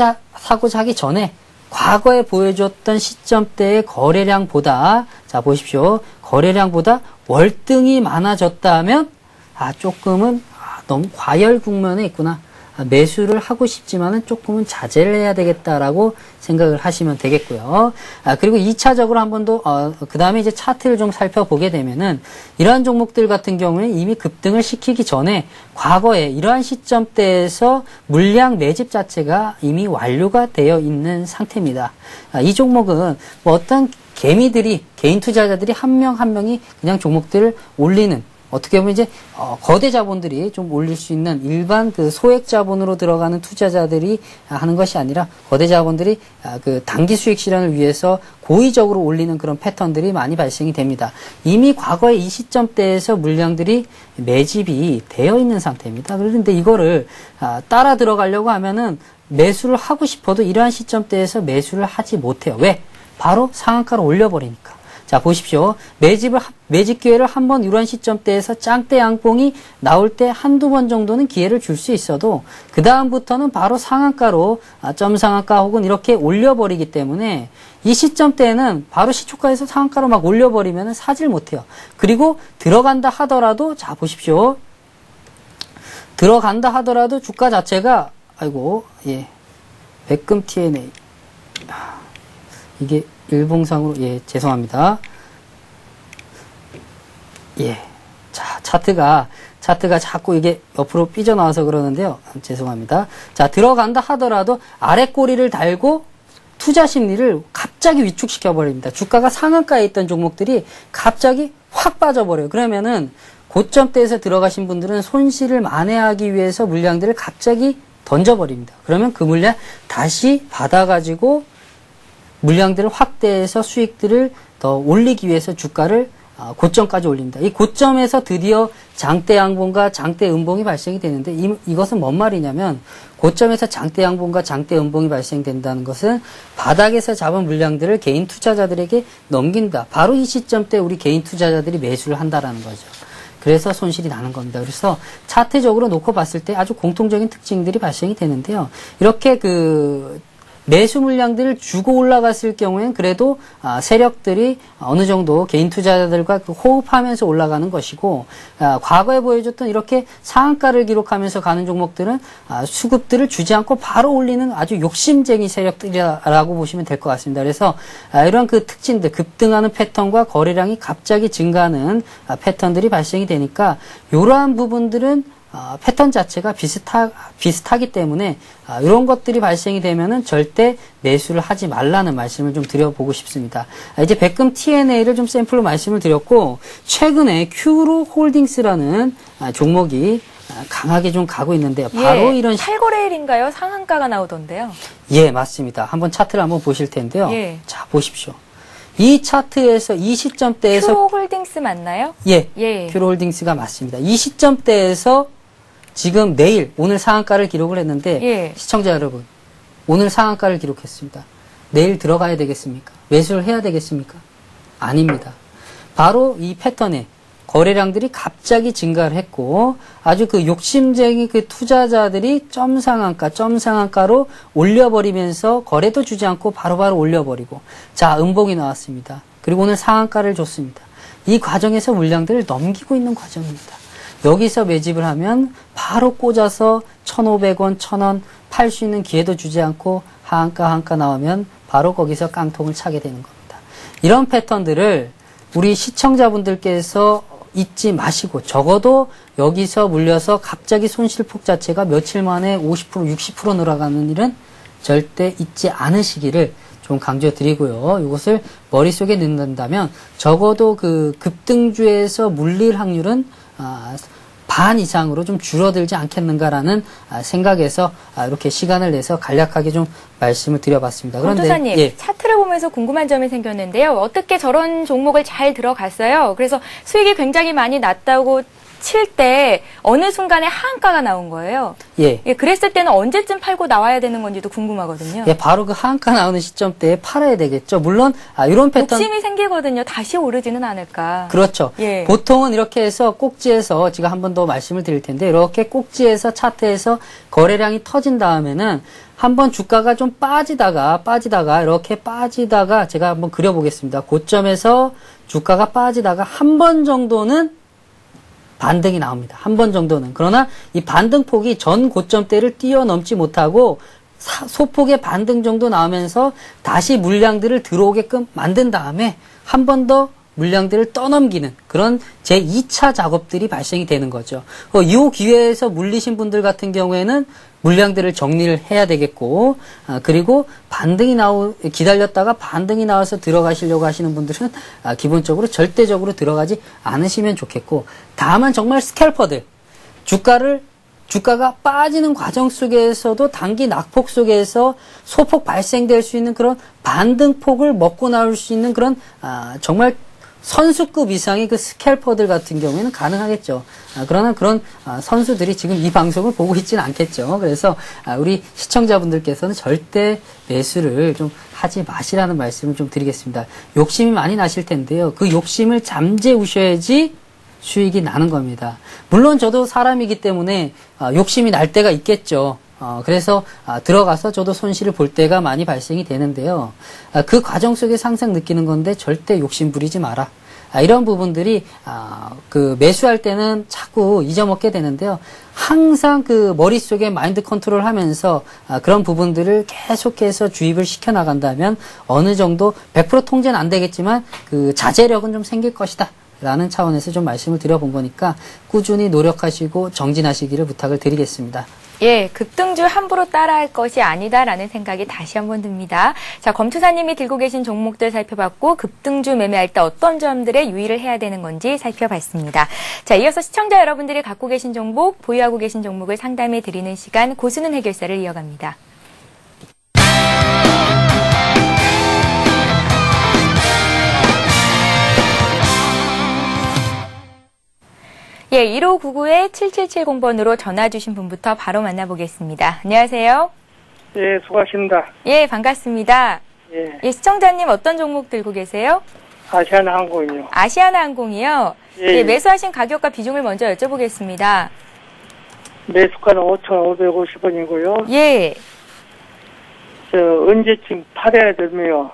사기 전에 과거에 보여줬던 시점대의 거래량보다, 자, 보십시오. 거래량보다 월등히 많아졌다면, 조금은, 너무 과열 국면에 있구나. 매수를 하고 싶지만은 조금은 자제를 해야 되겠다라고 생각을 하시면 되겠고요. 그리고 2차적으로 한 번 더, 그 다음에 이제 차트를 좀 살펴보게 되면은, 이러한 종목들 같은 경우는 이미 급등을 시키기 전에 과거에 이러한 시점대에서 물량 매집 자체가 이미 완료가 되어 있는 상태입니다. 이 종목은 뭐 어떤 개미들이, 개인 투자자들이 한 명 한 명이 그냥 종목들을 올리는, 어떻게 보면 이제 거대 자본들이 좀 올릴 수 있는 일반 그 소액 자본으로 들어가는 투자자들이 하는 것이 아니라 거대 자본들이 그 단기 수익 실현을 위해서 고의적으로 올리는 그런 패턴들이 많이 발생이 됩니다. 이미 과거에 이 시점대에서 물량들이 매집이 되어 있는 상태입니다. 그런데 이거를 따라 들어가려고 하면은 매수를 하고 싶어도 이러한 시점대에서 매수를 하지 못해요. 왜? 바로 상한가로 올려버리니까. 자, 보십시오. 매집 기회를 한번 이런 시점대에서 짱대 양봉이 나올 때 한두 번 정도는 기회를 줄 수 있어도 그 다음부터는 바로 상한가로 점 상한가 혹은 이렇게 올려버리기 때문에 이 시점대에는 바로 시초가에서 상한가로 막 올려버리면 사질 못해요. 그리고 들어간다 하더라도, 자, 보십시오. 들어간다 하더라도 주가 자체가, 백금 TNA. 이게 일봉상으로, 죄송합니다. 자, 차트가 자꾸 이게 옆으로 삐져나와서 그러는데요. 죄송합니다. 자, 들어간다 하더라도 아래 꼬리를 달고 투자 심리를 갑자기 위축시켜버립니다. 주가가 상한가에 있던 종목들이 갑자기 확 빠져버려요. 그러면은 고점대에서 들어가신 분들은 손실을 만회하기 위해서 물량들을 갑자기 던져버립니다. 그러면 그 물량 다시 받아가지고 물량들을 확대해서 수익들을 더 올리기 위해서 주가를 고점까지 올립니다. 이 고점에서 드디어 장대 양봉과 장대 음봉이 발생이 되는데 이것은 뭔 말이냐면 고점에서 장대 양봉과 장대 음봉이 발생된다는 것은 바닥에서 잡은 물량들을 개인 투자자들에게 넘긴다. 바로 이 시점대 우리 개인 투자자들이 매수를 한다라는 거죠. 그래서 손실이 나는 겁니다. 그래서 차트적으로 놓고 봤을 때 아주 공통적인 특징들이 발생이 되는데요. 이렇게 매수 물량들을 주고 올라갔을 경우엔 그래도 세력들이 어느 정도 개인 투자자들과 호흡하면서 올라가는 것이고, 과거에 보여줬던 이렇게 상한가를 기록하면서 가는 종목들은 수급들을 주지 않고 바로 올리는 아주 욕심쟁이 세력들이라고 보시면 될 것 같습니다. 그래서 이런 그 특징들, 급등하는 패턴과 거래량이 갑자기 증가하는 패턴들이 발생이 되니까 이러한 부분들은 패턴 자체가 비슷하기 때문에 이런 것들이 발생이 되면은 절대 매수를 하지 말라는 말씀을 좀 드려보고 싶습니다. 이제 백금 TNA를 좀 샘플로 말씀을 드렸고, 최근에 큐로 홀딩스라는 종목이 강하게 좀 가고 있는데요. 바로 이런 8거래일인가요? 상한가가 나오던데요. 맞습니다. 한번 차트를 한번 보실 텐데요. 자, 보십시오. 이 차트에서 이 시점대에서 큐로 홀딩스 맞나요? 큐로 홀딩스가 맞습니다. 이 시점대에서 지금 오늘 상한가를 기록을 했는데 시청자 여러분, 오늘 상한가를 기록했습니다. 내일 들어가야 되겠습니까? 매수를 해야 되겠습니까? 아닙니다. 바로 이 패턴에 거래량들이 갑자기 증가를 했고 아주 그 욕심쟁이 그 투자자들이 점 상한가로 올려버리면서 거래도 주지 않고 바로바로 올려버리고, 자, 음봉이 나왔습니다. 그리고 오늘 상한가를 줬습니다. 이 과정에서 물량들을 넘기고 있는 과정입니다. 여기서 매집을 하면 바로 꽂아서 1,500원, 1,000원 팔 수 있는 기회도 주지 않고 하한가 나오면 바로 거기서 깡통을 차게 되는 겁니다. 이런 패턴들을 우리 시청자분들께서 잊지 마시고, 적어도 여기서 물려서 갑자기 손실폭 자체가 며칠 만에 50%, 60% 늘어가는 일은 절대 잊지 않으시기를 좀 강조드리고요. 이것을 머릿속에 넣는다면 적어도 그 급등주에서 물릴 확률은 반 이상으로 좀 줄어들지 않겠는가라는 생각에서 이렇게 시간을 내서 간략하게 좀 말씀을 드려봤습니다. 그런데 도사님, 차트를 보면서 궁금한 점이 생겼는데요. 어떻게 저런 종목을 잘 들어갔어요? 그래서 수익이 굉장히 많이 났다고 칠 때 어느 순간에 하한가가 나온 거예요. 예. 예, 그랬을 때는 언제쯤 팔고 나와야 되는 건지도 궁금하거든요. 예, 바로 그 하한가 나오는 시점대에 팔아야 되겠죠. 물론 이런 패턴 욕심이 생기거든요. 다시 오르지는 않을까. 그렇죠. 예. 보통은 이렇게 해서 꼭지에서 제가 한 번 더 말씀을 드릴 텐데 이렇게 꼭지에서 차트에서 거래량이 터진 다음에는 한번 주가가 좀 빠지다가 이렇게 빠지다가 제가 한번 그려보겠습니다. 고점에서 주가가 빠지다가 한 번 정도는 반등이 나옵니다. 한 번 정도는. 그러나 이 반등폭이 전 고점대를 뛰어넘지 못하고 소폭의 반등 정도 나오면서 다시 물량들을 들어오게끔 만든 다음에 한 번 더 물량들을 떠넘기는 그런 제2차 작업들이 발생이 되는 거죠. 이 기회에서 물리신 분들 같은 경우에는 물량들을 정리를 해야 되겠고, 그리고 기다렸다가 반등이 나와서 들어가시려고 하시는 분들은 기본적으로 절대적으로 들어가지 않으시면 좋겠고, 다만 정말 스캘퍼들, 주가가 빠지는 과정 속에서도 단기 낙폭 속에서 소폭 발생될 수 있는 그런 반등폭을 먹고 나올 수 있는 그런, 정말 선수급 이상의 그 스캘퍼들 같은 경우에는 가능하겠죠. 그러나 그런 선수들이 지금 이 방송을 보고 있지는 않겠죠. 그래서 우리 시청자분들께서는 절대 매수를 좀 하지 마시라는 말씀을 좀 드리겠습니다. 욕심이 많이 나실 텐데요. 그 욕심을 잠재우셔야지 수익이 나는 겁니다. 물론 저도 사람이기 때문에 욕심이 날 때가 있겠죠. 그래서 들어가서 저도 손실을 볼 때가 많이 발생이 되는데요. 그 과정 속에서 항상 느끼는 건데 절대 욕심 부리지 마라. 이런 부분들이 그 매수할 때는 자꾸 잊어먹게 되는데요. 항상 그 머릿속에 마인드 컨트롤 하면서 그런 부분들을 계속해서 주입을 시켜 나간다면 어느 정도 100% 통제는 안 되겠지만 그 자제력은 좀 생길 것이다. 라는 차원에서 좀 말씀을 드려본 거니까 꾸준히 노력하시고 정진하시기를 부탁을 드리겠습니다. 예, 급등주 함부로 따라할 것이 아니다라는 생각이 다시 한번 듭니다. 자, 검투사님이 들고 계신 종목들 살펴봤고 급등주 매매할 때 어떤 점들에 유의를 해야 되는 건지 살펴봤습니다. 자, 이어서 시청자 여러분들이 갖고 계신 종목, 보유하고 계신 종목을 상담해 드리는 시간 고수는 해결사를 이어갑니다. 예, 1599-7770번으로 전화 주신 분부터 바로 만나보겠습니다. 안녕하세요. 예, 수고하십니다. 예, 반갑습니다. 예, 시청자님 어떤 종목 들고 계세요? 아시아나항공이요. 아시아나항공이요? 예, 매수하신 가격과 비중을 먼저 여쭤보겠습니다. 매수가는 5,550원이고요. 예. 언제쯤 팔아야 되며?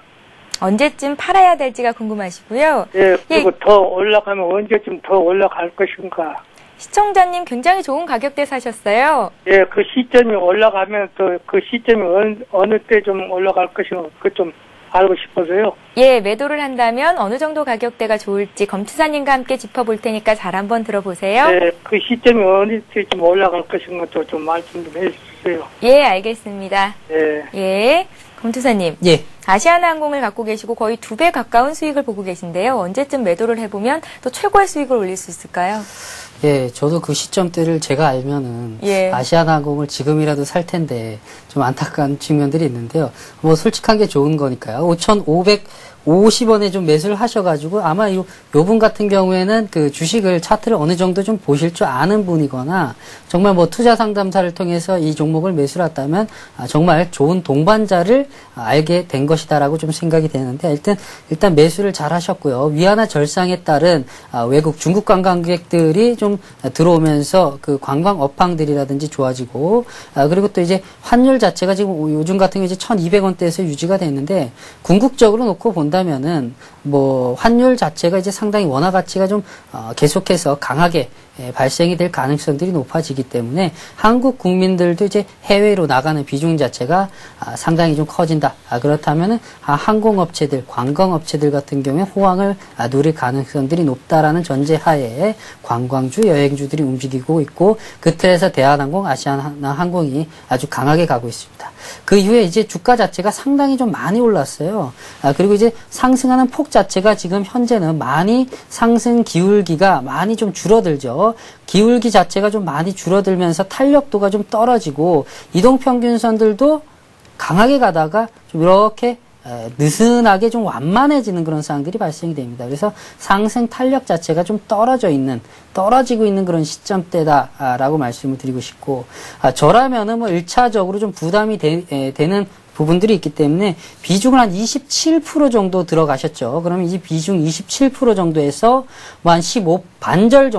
언제쯤 팔아야 될지가 궁금하시고요. 예, 그리고 더 올라가면 언제쯤 더 올라갈 것인가? 시청자님 굉장히 좋은 가격대 사셨어요. 예, 그 시점이 올라가면 또 그 시점이 어느 때 좀 올라갈 것인가? 그 좀 알고 싶어서요. 예, 매도를 한다면 어느 정도 가격대가 좋을지 검투사님과 함께 짚어볼 테니까 잘 한번 들어보세요. 예, 그 시점이 어느 때쯤 올라갈 것인가 좀 말씀 좀 해주세요. 예, 알겠습니다. 예. 예, 검투사님. 예. 아시아나항공을 갖고 계시고 거의 2배 가까운 수익을 보고 계신데요. 언제쯤 매도를 해보면 또 최고의 수익을 올릴 수 있을까요? 예, 저도 그 시점대를 제가 알면은 예. 아시아나항공을 지금이라도 살 텐데 좀 안타까운 측면들이 있는데요. 뭐 솔직한 게 좋은 거니까요. 5,550원에 좀 매수를 하셔가지고 아마 요 분 같은 경우에는 그 주식을 차트를 어느 정도 좀 보실 줄 아는 분이거나 정말 뭐 투자 상담사를 통해서 이 종목을 매수를 했다면 정말 좋은 동반자를 알게 된 것이다라고 좀 생각이 되는데 일단 매수를 잘 하셨고요. 위안화 절상에 따른 외국 중국 관광객들이 좀 들어오면서 그 관광 업황들이라든지 좋아지고 그리고 또 이제 환율 자체가 지금 요즘 같은 경우 이제 1,200원대에서 유지가 됐는데 궁극적으로 놓고 본다면은 뭐 환율 자체가 이제 상당히 원화 가치가 좀 계속해서 강하게 발생이 될 가능성들이 높아지기 때문에 한국 국민들도 이제 해외로 나가는 비중 자체가 상당히 좀 커진다. 그렇다면은 항공업체들, 관광업체들 같은 경우에 호황을 누릴 가능성들이 높다라는 전제하에 관광주, 여행주들이 움직이고 있고 그 틀에서 대한항공, 아시아나항공이 아주 강하게 가고 있습니다. 그 이후에 이제 주가 자체가 상당히 좀 많이 올랐어요. 그리고 이제 상승하는 폭 자체가 지금 현재는 많이 상승 기울기가 많이 좀 줄어들죠. 기울기 자체가 좀 많이 줄어들면서 탄력도가 좀 떨어지고 이동평균선들도 강하게 가다가 좀 이렇게 느슨하게 좀 완만해지는 그런 상황들이 발생이 됩니다. 그래서 상승 탄력 자체가 좀 떨어지고 있는 그런 시점대다라고 말씀을 드리고 싶고, 저라면은 뭐 1차적으로 좀 부담이 되는 부분들이 있기 때문에 비중을 한 27% 정도 들어가셨죠. 그러면 이 비중 27% 정도에서 뭐 한 15 반절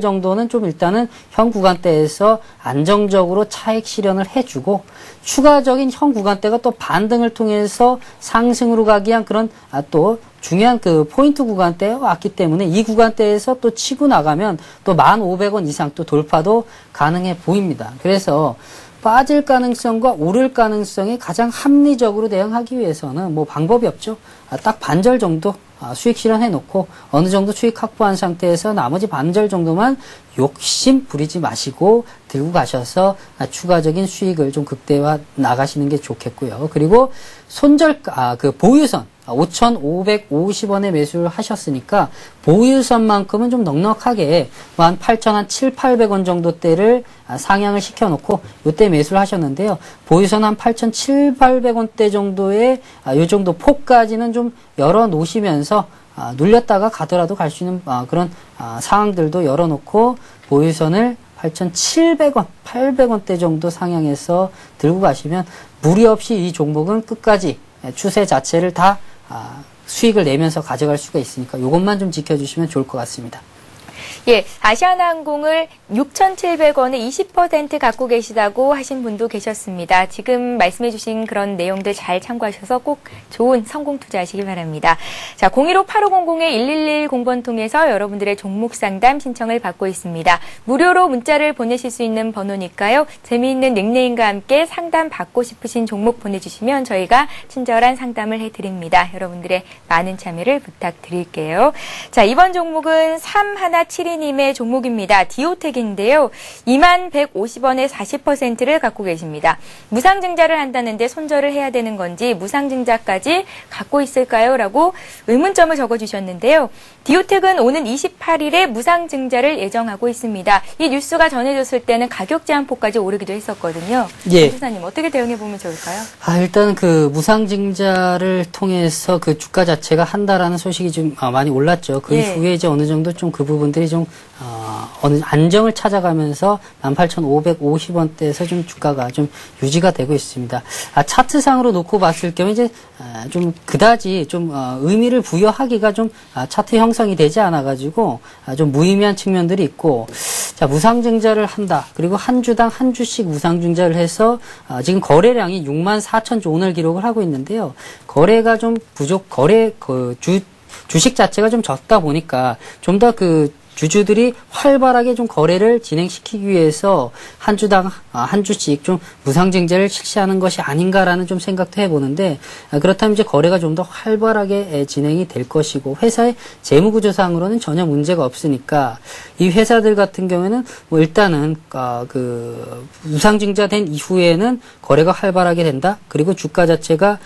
정도는 좀 일단은 현 구간대에서 안정적으로 차익 실현을 해주고, 추가적인 현 구간대가 또 반등을 통해서 상승으로 가기 위한 그런 또 중요한 그 포인트 구간대에 왔기 때문에 이 구간대에서 또 치고 나가면 또 1,500원 이상 또 돌파도 가능해 보입니다. 그래서 빠질 가능성과 오를 가능성에 가장 합리적으로 대응하기 위해서는 뭐 방법이 없죠. 딱 반절 정도 수익 실현해 놓고 어느 정도 수익 확보한 상태에서 나머지 반절 정도만 욕심 부리지 마시고 들고 가셔서 추가적인 수익을 좀 극대화 나가시는 게 좋겠고요. 그리고 그 보유선 5,550원에 매수를 하셨으니까 보유선만큼은 좀 넉넉하게 한 8,700원 정도대를 상향을 시켜놓고 이때 매수를 하셨는데요. 보유선 한 8,700원대 정도의 요 정도 폭까지는 좀 열어놓으시면서 눌렸다가 가더라도 갈 수 있는 그런 상황들도 열어놓고 보유선을 8,700원, 800원대 정도 상향해서 들고 가시면 무리 없이 이 종목은 끝까지 추세 자체를 다 수익을 내면서 가져갈 수가 있으니까 이것만 좀 지켜주시면 좋을 것 같습니다. 예, 아시아나항공을 6,700원에 20% 갖고 계시다고 하신 분도 계셨습니다. 지금 말씀해 주신 그런 내용들 잘 참고하셔서 꼭 좋은 성공 투자하시기 바랍니다. 자, 015-8500-1110번 통해서 여러분들의 종목 상담 신청을 받고 있습니다. 무료로 문자를 보내실 수 있는 번호니까요. 재미있는 닉네임과 함께 상담 받고 싶으신 종목 보내주시면 저희가 친절한 상담을 해드립니다. 여러분들의 많은 참여를 부탁드릴게요. 자, 이번 종목은 3172님의 종목입니다. 디오텍인데요. 2150원에 40%를 갖고 계십니다. 무상증자를 한다는데 손절을 해야 되는 건지 무상증자까지 갖고 있을까요? 라고 의문점을 적어주셨는데요. 디오텍은 오는 28일에 무상증자를 예정하고 있습니다. 이 뉴스가 전해졌을 때는 가격 제한폭까지 오르기도 했었거든요. 예. 기사님 어떻게 대응해보면 좋을까요? 일단 그 무상증자를 통해서 그 주가 자체가 한다라는 소식이 좀 많이 올랐죠. 그 이후에 이제 어느 정도 좀 그 부분들이 좀 어느 안정을 찾아가면서 18,550원대에서 좀 주가가 좀 유지가 되고 있습니다. 차트상으로 놓고 봤을 경우 이제 좀 그다지 좀 의미를 부여하기가 좀 차트 형성이 되지 않아가지고 좀 무의미한 측면들이 있고, 자, 무상증자를 한다. 그리고 한 주당 한 주씩 무상증자를 해서 지금 거래량이 64,000조 오늘 기록을 하고 있는데요. 거래가 좀 주식 자체가 좀 적다 보니까 좀 더 그 주주들이 활발하게 좀 거래를 진행시키기 위해서 한 주당 한 주씩 좀 무상증자를 실시하는 것이 아닌가라는 좀 생각도 해보는데, 그렇다면 이제 거래가 좀 더 활발하게 진행이 될 것이고 회사의 재무구조상으로는 전혀 문제가 없으니까 이 회사들 같은 경우에는 뭐 일단은 그 무상증자된 이후에는 거래가 활발하게 된다. 그리고 주가 자체가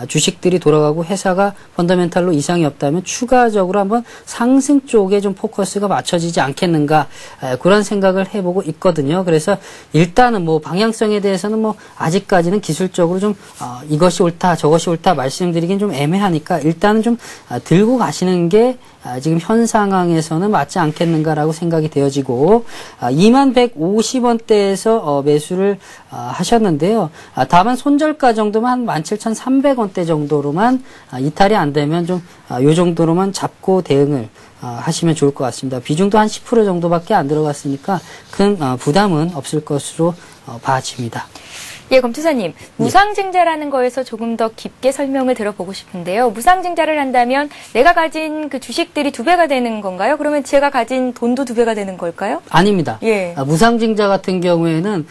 주식들이 돌아가고 회사가 펀더멘탈로 이상이 없다면 추가적으로 한번 상승 쪽에 좀 포커스가 맞춰지지 않겠는가, 그런 생각을 해보고 있거든요. 그래서 일단은 뭐 방향성에 대해서는 뭐 아직까지는 기술적으로 좀 이것이 옳다 저것이 옳다 말씀드리긴 좀 애매하니까 일단은 좀 들고 가시는 게 지금 현 상황에서는 맞지 않겠는가라고 생각이 되어지고, 2150원대에서 매수를 하셨는데요. 다만 손절가 정도만 한 17,300원대 정도로만 이탈이 안 되면 좀 요 정도로만 잡고 대응을 하시면 좋을 것 같습니다. 비중도 한 10% 정도밖에 안 들어갔으니까 큰 부담은 없을 것으로 봐집니다. 예, 검투사님, 무상증자라는 거에서 조금 더 깊게 설명을 들어보고 싶은데요. 무상증자를 한다면 내가 가진 그 주식들이 2배가 되는 건가요? 그러면 제가 가진 돈도 2배가 되는 걸까요? 아닙니다. 예. 무상증자 같은 경우에는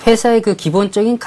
회사의 그 기본적인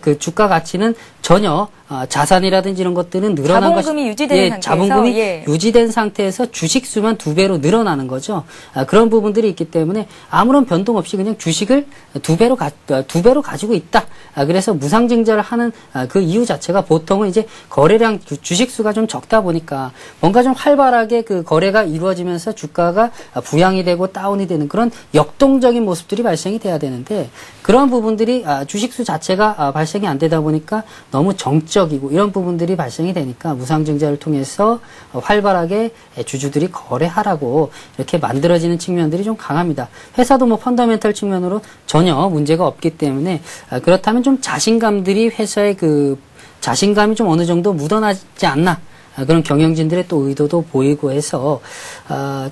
그 주가 가치는 전혀 자산이라든지 이런 것들은 늘어난 자본금이 유지되는 상태에서, 자본금이 유지된 상태에서 주식 수만 2배로 늘어나는 거죠. 그런 부분들이 있기 때문에 아무런 변동 없이 그냥 주식을 2배로 가지고 있다. 그래서 무상증자를 하는 그 이유 자체가 보통은 이제 거래량 주식 수가 좀 적다 보니까 뭔가 좀 활발하게 그 거래가 이루어지면서 주가가 부양이 되고 다운이 되는 그런 역동적인 모습들이 발생이 돼야 되는데, 그런 부분들이 주식 수 자체가 발생이 안 되다 보니까 너무 정적이고 이런 부분들이 발생이 되니까 무상증자를 통해서 활발하게 주주들이 거래하라고 이렇게 만들어지는 측면들이 좀 강합니다. 회사도 뭐 펀더멘털 측면으로 전혀 문제가 없기 때문에 그렇다면 좀 자신감들이 회사의 그 자신감이 좀 어느 정도 묻어나지 않나. 그런 경영진들의 또 의도도 보이고 해서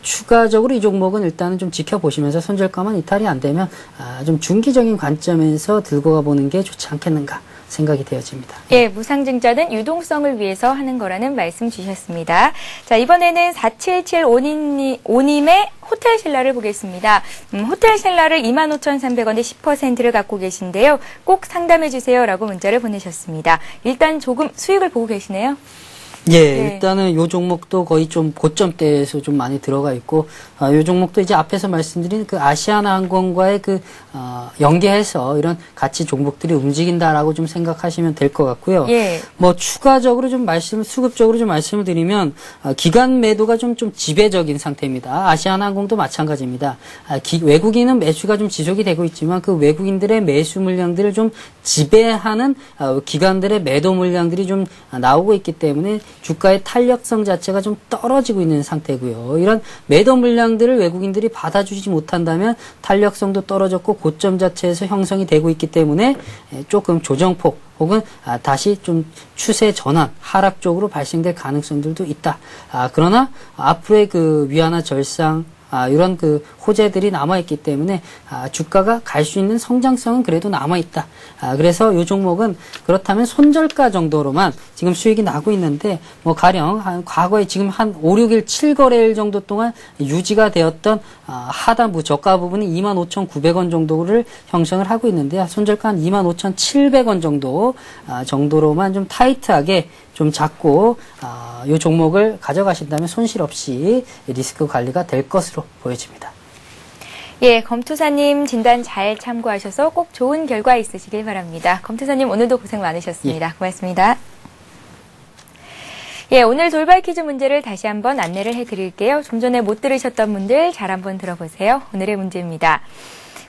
추가적으로 이 종목은 일단은 좀 지켜보시면서 손절가만 이탈이 안 되면 좀 중기적인 관점에서 들고 가보는 게 좋지 않겠는가 생각이 되어집니다. 예, 무상증자는 유동성을 위해서 하는 거라는 말씀 주셨습니다. 자, 이번에는 4775님의 호텔신라를 보겠습니다. 호텔신라를 25,300원에 10%를 갖고 계신데요. 꼭 상담해 주세요라고 문자를 보내셨습니다. 일단 조금 수익을 보고 계시네요. 예, 일단은 요 종목도 거의 좀 고점대에서 좀 많이 들어가 있고, 요 종목도 이제 앞에서 말씀드린 그 아시아나항공과의 연계해서 이런 가치 종목들이 움직인다라고 좀 생각하시면 될 것 같고요. 예. 뭐 추가적으로 좀 수급적으로 좀 말씀을 드리면, 기관 매도가 좀 지배적인 상태입니다. 아시아나항공도 마찬가지입니다. 외국인은 매수가 좀 지속이 되고 있지만 그 외국인들의 매수 물량들을 좀 지배하는 기관들의 매도 물량들이 좀 나오고 있기 때문에 주가의 탄력성 자체가 좀 떨어지고 있는 상태고요. 이런 매도 물량들을 외국인들이 받아주지 못한다면 탄력성도 떨어졌고 고점 자체에서 형성이 되고 있기 때문에 조금 조정폭 혹은 다시 좀 추세 전환, 하락 쪽으로 발생될 가능성들도 있다. 그러나 앞으로의 그 위안화 절상 이런 그 호재들이 남아있기 때문에 주가가 갈 수 있는 성장성은 그래도 남아있다. 그래서 이 종목은 그렇다면 손절가 정도로만 지금 수익이 나고 있는데 뭐 가령 과거에 지금 한 5, 6일 7거래일 정도 동안 유지가 되었던 하단부 저가 부분이 25,900원 정도를 형성을 하고 있는데요. 손절가 한 25,700원 정도로만 좀 타이트하게 좀 잡고 이 종목을 가져가신다면 손실 없이 리스크 관리가 될 것으로 보여집니다. 예, 검투사님 진단 잘 참고하셔서 꼭 좋은 결과 있으시길 바랍니다. 검투사님 오늘도 고생 많으셨습니다. 예. 고맙습니다. 예, 오늘 돌발 퀴즈 문제를 다시 한번 안내를 해드릴게요. 좀 전에 못 들으셨던 분들 잘 한번 들어보세요. 오늘의 문제입니다.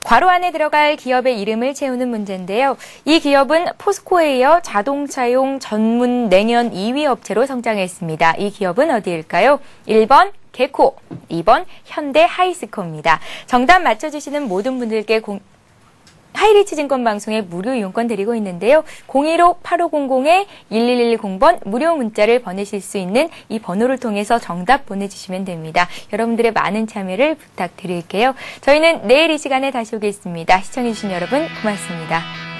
괄호 안에 들어갈 기업의 이름을 채우는 문제인데요. 이 기업은 포스코에 이어 자동차용 전문 냉연 2위 업체로 성장했습니다. 이 기업은 어디일까요? 1번 개코, 2번 현대 하이스코입니다. 정답 맞춰주시는 모든 분들께 하이리치 증권 방송의 무료 이용권 드리고 있는데요. 015-8500-1110번 무료 문자를 보내실 수 있는 이 번호를 통해서 정답 보내주시면 됩니다. 여러분들의 많은 참여를 부탁드릴게요. 저희는 내일 이 시간에 다시 오겠습니다. 시청해주신 여러분 고맙습니다.